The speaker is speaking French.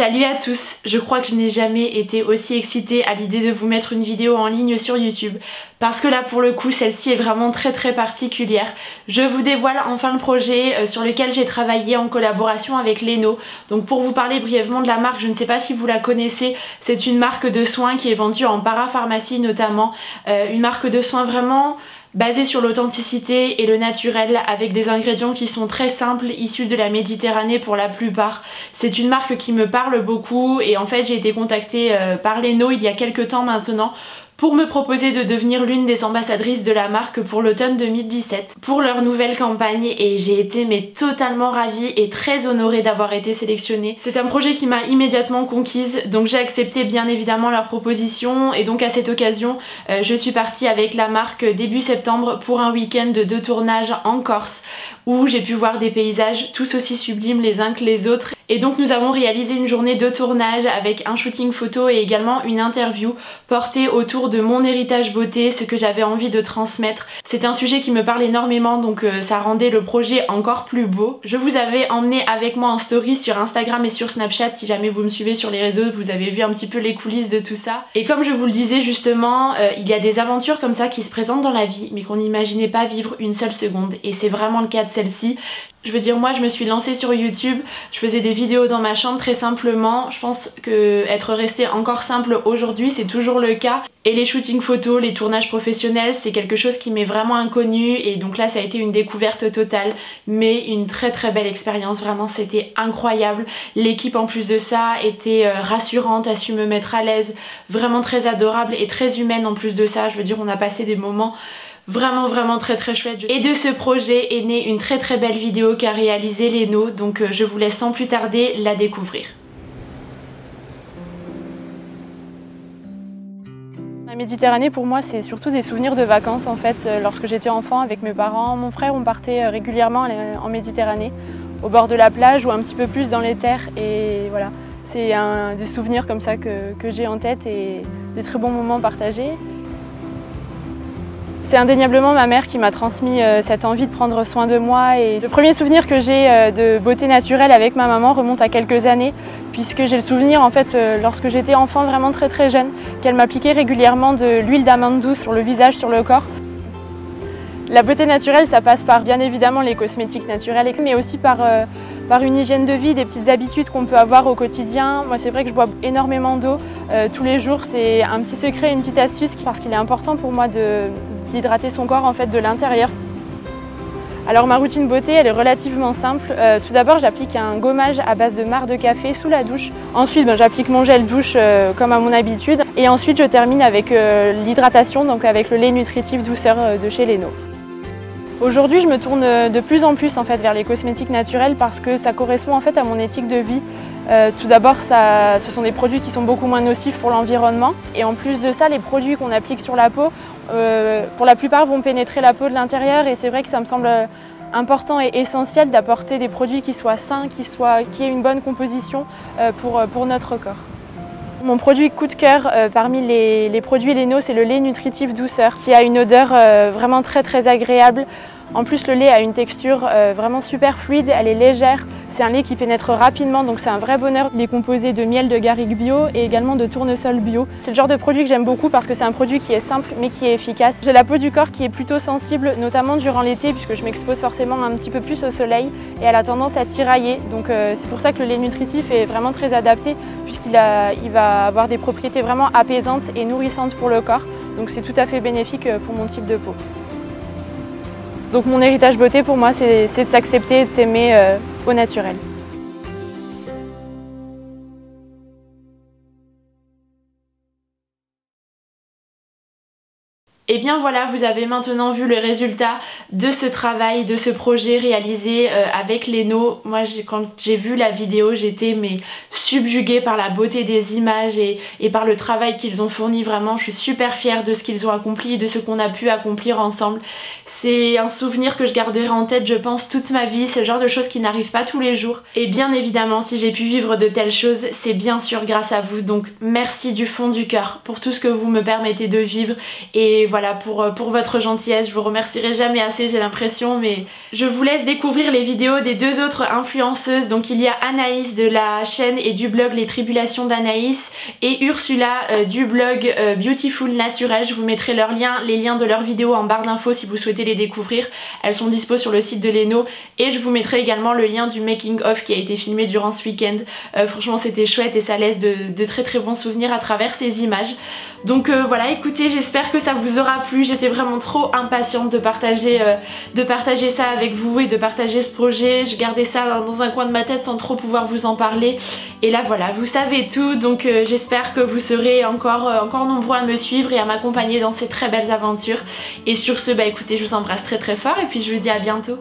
Salut à tous, je crois que je n'ai jamais été aussi excitée à l'idée de vous mettre une vidéo en ligne sur YouTube parce que là pour le coup celle-ci est vraiment très particulière. Je vous dévoile enfin le projet sur lequel j'ai travaillé en collaboration avec Leno. Donc pour vous parler brièvement de la marque, je ne sais pas si vous la connaissez, c'est une marque de soins qui est vendue en parapharmacie notamment, une marque de soins vraiment basée sur l'authenticité et le naturel avec des ingrédients qui sont très simples, issus de la Méditerranée pour la plupart. C'est une marque qui me parle beaucoup et en fait j'ai été contactée par Leno il y a quelques temps maintenant pour me proposer de devenir l'une des ambassadrices de la marque pour l'automne 2017 pour leur nouvelle campagne et j'ai été mais totalement ravie et très honorée d'avoir été sélectionnée. C'est un projet qui m'a immédiatement conquise, donc j'ai accepté bien évidemment leur proposition et donc à cette occasion je suis partie avec la marque début septembre pour un week-end de tournage en Corse où j'ai pu voir des paysages tous aussi sublimes les uns que les autres. Et donc nous avons réalisé une journée de tournage avec un shooting photo et également une interview portée autour de mon héritage beauté, ce que j'avais envie de transmettre. C'est un sujet qui me parle énormément donc ça rendait le projet encore plus beau. Je vous avais emmené avec moi en story sur Instagram et sur Snapchat, si jamais vous me suivez sur les réseaux, vous avez vu un petit peu les coulisses de tout ça. Et comme je vous le disais justement, il y a des aventures comme ça qui se présentent dans la vie mais qu'on n'imaginait pas vivre une seule seconde et c'est vraiment le cas de celle-ci. Je veux dire, moi je me suis lancée sur YouTube, je faisais des vidéos dans ma chambre très simplement. Je pense que être resté encore simple aujourd'hui c'est toujours le cas. Et les shootings photos, les tournages professionnels c'est quelque chose qui m'est vraiment inconnu et donc là ça a été une découverte totale mais une très belle expérience, vraiment c'était incroyable. L'équipe en plus de ça était rassurante, a su me mettre à l'aise, vraiment très adorable et très humaine en plus de ça. Je veux dire, on a passé des moments vraiment très chouette. Et de ce projet est née une très belle vidéo qu'a réalisée Leno, donc je vous laisse sans plus tarder la découvrir. La Méditerranée pour moi c'est surtout des souvenirs de vacances en fait. Lorsque j'étais enfant avec mes parents, mon frère, on partait régulièrement en Méditerranée, au bord de la plage ou un petit peu plus dans les terres et voilà. C'est des souvenirs comme ça que j'ai en tête et des très bons moments partagés. C'est indéniablement ma mère qui m'a transmis cette envie de prendre soin de moi et le premier souvenir que j'ai de beauté naturelle avec ma maman remonte à quelques années puisque j'ai le souvenir en fait lorsque j'étais enfant vraiment très jeune qu'elle m'appliquait régulièrement de l'huile d'amande douce sur le visage, sur le corps. La beauté naturelle ça passe par bien évidemment les cosmétiques naturels mais aussi par une hygiène de vie, des petites habitudes qu'on peut avoir au quotidien. Moi c'est vrai que je bois énormément d'eau tous les jours, c'est un petit secret, une petite astuce parce qu'il est important pour moi d'hydrater son corps en fait de l'intérieur. Alors ma routine beauté elle est relativement simple. Tout d'abord j'applique un gommage à base de marc de café sous la douche. Ensuite j'applique mon gel douche comme à mon habitude. Et ensuite je termine avec l'hydratation, donc avec le lait nutritif douceur de chez Leno. Aujourd'hui je me tourne de plus en plus en fait vers les cosmétiques naturels parce que ça correspond en fait à mon éthique de vie. Tout d'abord ce sont des produits qui sont beaucoup moins nocifs pour l'environnement et en plus de ça les produits qu'on applique sur la peau pour la plupart vont pénétrer la peau de l'intérieur et c'est vrai que ça me semble important et essentiel d'apporter des produits qui soient sains, qui aient une bonne composition pour notre corps. Mon produit coup de cœur parmi les produits Leno c'est le lait nutritif douceur qui a une odeur vraiment très agréable. En plus le lait a une texture vraiment super fluide, elle est légère. C'est un lait qui pénètre rapidement donc c'est un vrai bonheur. Il est composé de miel de garrigue bio et également de tournesol bio. C'est le genre de produit que j'aime beaucoup parce que c'est un produit qui est simple mais qui est efficace. J'ai la peau du corps qui est plutôt sensible notamment durant l'été puisque je m'expose forcément un petit peu plus au soleil et elle a tendance à tirailler. Donc c'est pour ça que le lait nutritif est vraiment très adapté puisqu'il va avoir des propriétés vraiment apaisantes et nourrissantes pour le corps. Donc c'est tout à fait bénéfique pour mon type de peau. Donc mon héritage beauté pour moi c'est de s'accepter et de s'aimer au naturel. Et bien voilà, vous avez maintenant vu le résultat de ce travail, de ce projet réalisé avec Leno. Moi quand j'ai vu la vidéo, j'étais subjuguée par la beauté des images et par le travail qu'ils ont fourni. Vraiment, je suis super fière de ce qu'ils ont accompli et de ce qu'on a pu accomplir ensemble. C'est un souvenir que je garderai en tête, je pense, toute ma vie. C'est le genre de choses qui n'arrivent pas tous les jours. Et bien évidemment, si j'ai pu vivre de telles choses, c'est bien sûr grâce à vous. Donc merci du fond du cœur pour tout ce que vous me permettez de vivre. Et voilà. voilà pour votre gentillesse, je vous remercierai jamais assez j'ai l'impression, mais je vous laisse découvrir les vidéos des deux autres influenceuses. Donc il y a Anaïs de la chaîne et du blog Les Tribulations d'Anaïs et Ursula du blog Beautiful Naturel. Je vous mettrai les liens de leurs vidéos en barre d'infos si vous souhaitez les découvrir. Elles sont dispo sur le site de Leno et je vous mettrai également le lien du making of qui a été filmé durant ce week-end. Franchement c'était chouette et ça laisse de très bons souvenirs à travers ces images. Donc voilà, écoutez, j'espère que ça vous aura plu. J'étais vraiment trop impatiente de partager ça avec vous et de partager ce projet. Je gardais ça dans un coin de ma tête sans trop pouvoir vous en parler. Et là voilà, vous savez tout, donc j'espère que vous serez encore nombreux à me suivre et à m'accompagner dans ces très belles aventures. Et sur ce, bah écoutez, je vous embrasse très fort et puis je vous dis à bientôt.